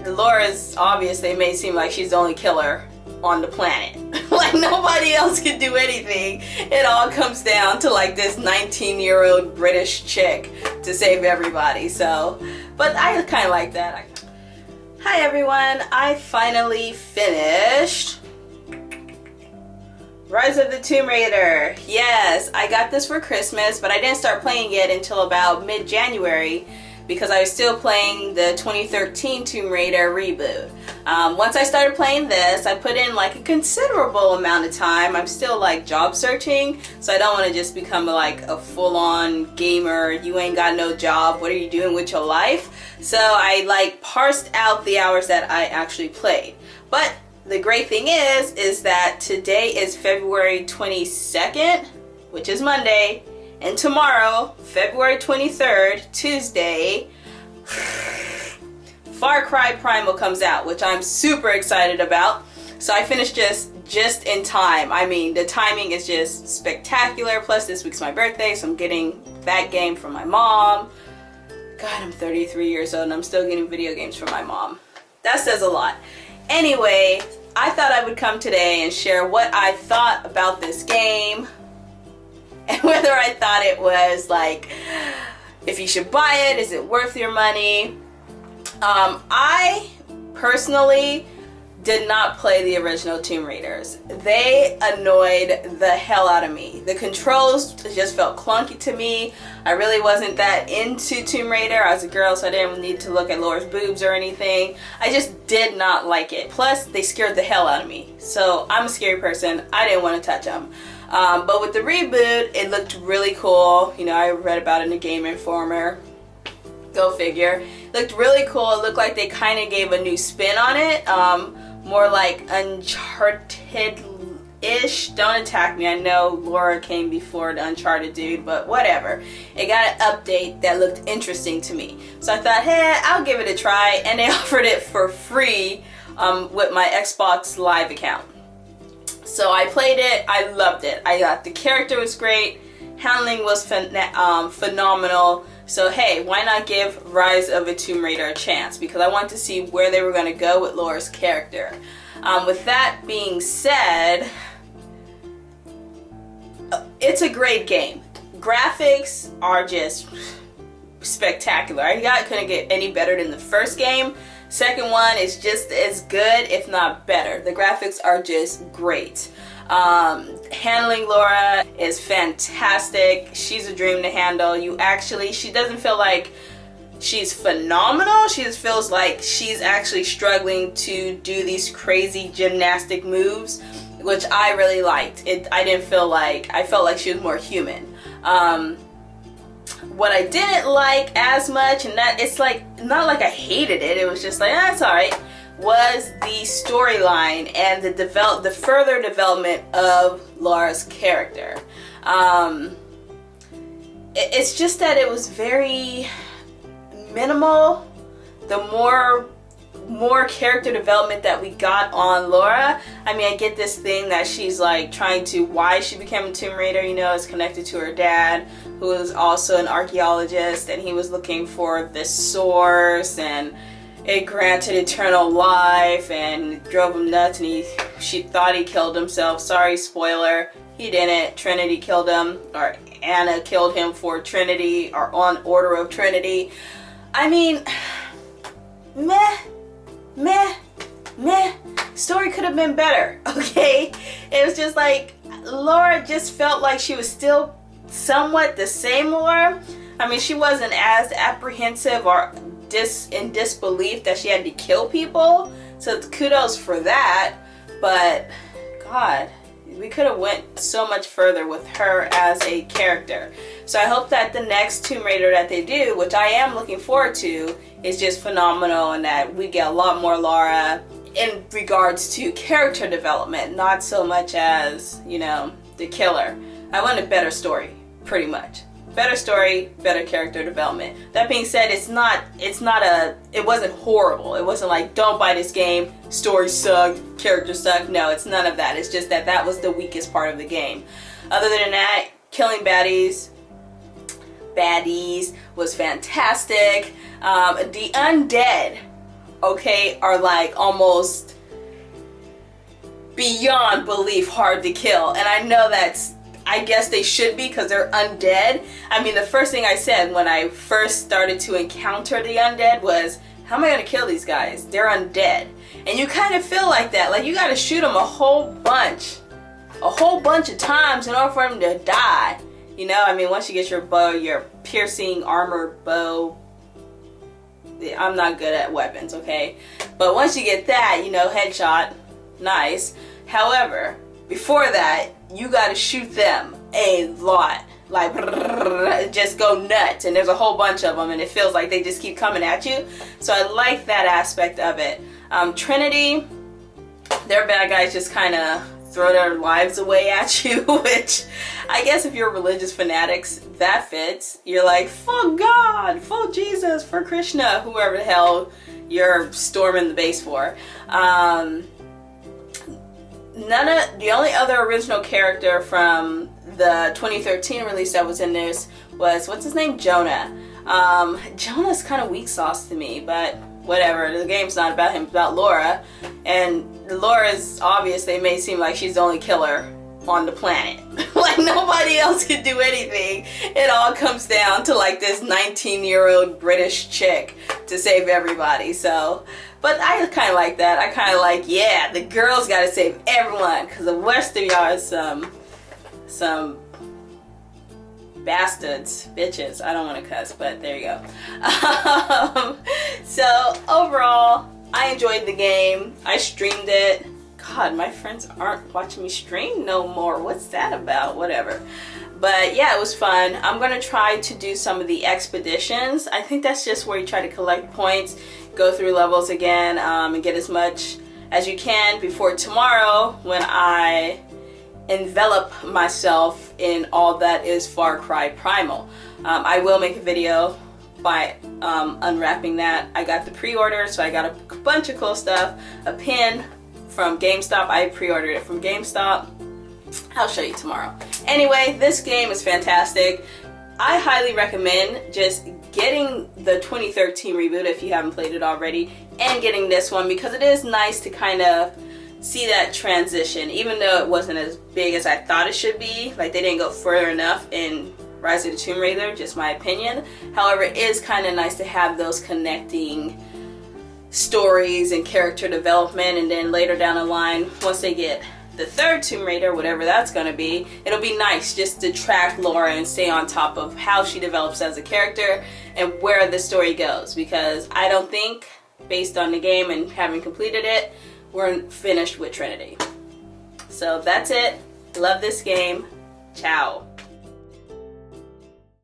Laura's obviously it may seem like she's the only killer on the planet. Like nobody else can do anything. It all comes down to like this 19-year-old British chick to save everybody. So, but I kind of like that. Hi everyone, I finally finished Rise of the Tomb Raider. Yes, I got this for Christmas, but I didn't start playing it until about mid-January because I was still playing the 2013 Tomb Raider reboot. Once I started playing this, I put in like a considerable amount of time. I'm still like job searching, so I don't want to just become like a full-on gamer. You ain't got no job, what are you doing with your life? So I like parsed out the hours that I actually played. But the great thing is that today is February 22nd, which is Monday, and tomorrow, February 23rd, Tuesday, Far Cry Primal comes out, which I'm super excited about. So I finished just in time. I mean, the timing is just spectacular. Plus this week's my birthday, so I'm getting that game from my mom. God, I'm 33 years old and I'm still getting video games from my mom. That says a lot. Anyway, I thought I would come today and share what I thought about this game and whether I thought it was like, if you should buy it, is it worth your money? I personally did not play the original Tomb Raiders. They annoyed the hell out of me. The controls just felt clunky to me. I really wasn't that into Tomb Raider. I was a girl, so I didn't need to look at Laura's boobs or anything. I just did not like it. Plus, they scared the hell out of me. So I'm a scary person. I didn't want to touch them. But with the reboot, it looked really cool. You know, I read about it in the Game Informer. Go figure. It looked really cool. It looked like they kind of gave a new spin on it. More like Uncharted-ish. Don't attack me. I know Laura came before the Uncharted dude, but whatever. It got an update that looked interesting to me. So I thought, hey, I'll give it a try. And they offered it for free with my Xbox Live account. So I played it. I loved it. I thought the character was great. Handling was phenomenal. So hey, why not give Rise of a Tomb Raider a chance? Because I wanted to see where they were going to go with Laura's character. With that being said, it's a great game. Graphics are just spectacular. Couldn't get any better than the first game. Second one is just as good, if not better. The graphics are just great. Handling Laura is fantastic. She's a dream to handle. She doesn't feel like she's phenomenal. She just feels like she's actually struggling to do these crazy gymnastic moves, which I really liked. I felt like she was more human. What I didn't like as much, and that it's like not like I hated it, it was just like, it's alright, was the storyline and the further development of Laura's character. It's just that it was very minimal. The more character development that we got on Laura, I mean, I get this thing that she's like why she became a Tomb Raider, you know, is connected to her dad, who is also an archaeologist, and he was looking for this source, and it granted eternal life, and drove him nuts, and she thought he killed himself. Sorry, spoiler, he didn't. Trinity killed him, or Anna killed him for Trinity, or on order of Trinity. I mean, meh. Story could have been better, okay? It was just like, Laura just felt like she was still somewhat the same Laura. I mean, she wasn't as apprehensive or in disbelief that she had to kill people, so kudos for that. But God, we could have went so much further with her as a character. So I hope that the next Tomb Raider that they do, which I am looking forward to, is just phenomenal, and that we get a lot more Laura in regards to character development, not so much as, you know, the killer. I want a better story, pretty much. Better story, better character development. That being said, it wasn't horrible. It wasn't like, don't buy this game, story sucked, character sucked. No, it's none of that. It's just that was the weakest part of the game. Other than that, killing baddies was fantastic. The undead okay, are like almost beyond belief hard to kill. And I know I guess they should be because they're undead. I mean, the first thing I said when I first started to encounter the undead was, how am I gonna kill these guys? They're undead. And you kind of feel like that. Like, you gotta shoot them a whole bunch of times in order for them to die. You know, I mean, once you get your bow, your piercing armor bow, I'm not good at weapons, okay? But once you get that, you know, headshot, nice. However, before that, you gotta shoot them a lot. Like, just go nuts. And there's a whole bunch of them, and it feels like they just keep coming at you. So I like that aspect of it. Trinity, their bad guys just kind of throw their lives away at you, which I guess if you're religious fanatics, that fits. You're like, for God, for Jesus, for Krishna, whoever the hell you're storming the base for. The only other original character from the 2013 release that was in this was, what's his name? Jonah. Jonah's kind of weak sauce to me, but whatever. The game's not about him, it's about Laura. And Laura's obvious, they may seem like she's the only killer on the planet. Like, nobody else can do anything. It all comes down to like this 19-year-old British chick to save everybody. So, but I kind of like that. I kind of like, yeah, the girls gotta save everyone, because the rest of y'all is some bastards, bitches. I don't want to cuss, but there you go. So overall, I enjoyed the game. I streamed it. God, my friends aren't watching me stream no more. What's that about? Whatever. But yeah, it was fun. I'm gonna try to do some of the expeditions. I think that's just where you try to collect points, go through levels again, and get as much as you can before tomorrow, when I envelop myself in all that is Far Cry Primal. I will make a video by unwrapping that. I got the pre-order, so I got a bunch of cool stuff. A pin from GameStop. I pre-ordered it from GameStop. I'll show you tomorrow. Anyway, this game is fantastic. I highly recommend just getting the 2013 reboot if you haven't played it already, and getting this one, because it is nice to kind of see that transition, even though it wasn't as big as I thought it should be. Like, they didn't go further enough in Rise of the Tomb Raider, just my opinion. However, it is kind of nice to have those connecting stories and character development, and then later down the line, once they get the third Tomb Raider, whatever that's going to be, it'll be nice just to track Laura and stay on top of how she develops as a character and where the story goes, because I don't think, based on the game and having completed it, we're finished with Trinity. So that's it. Love this game. Ciao.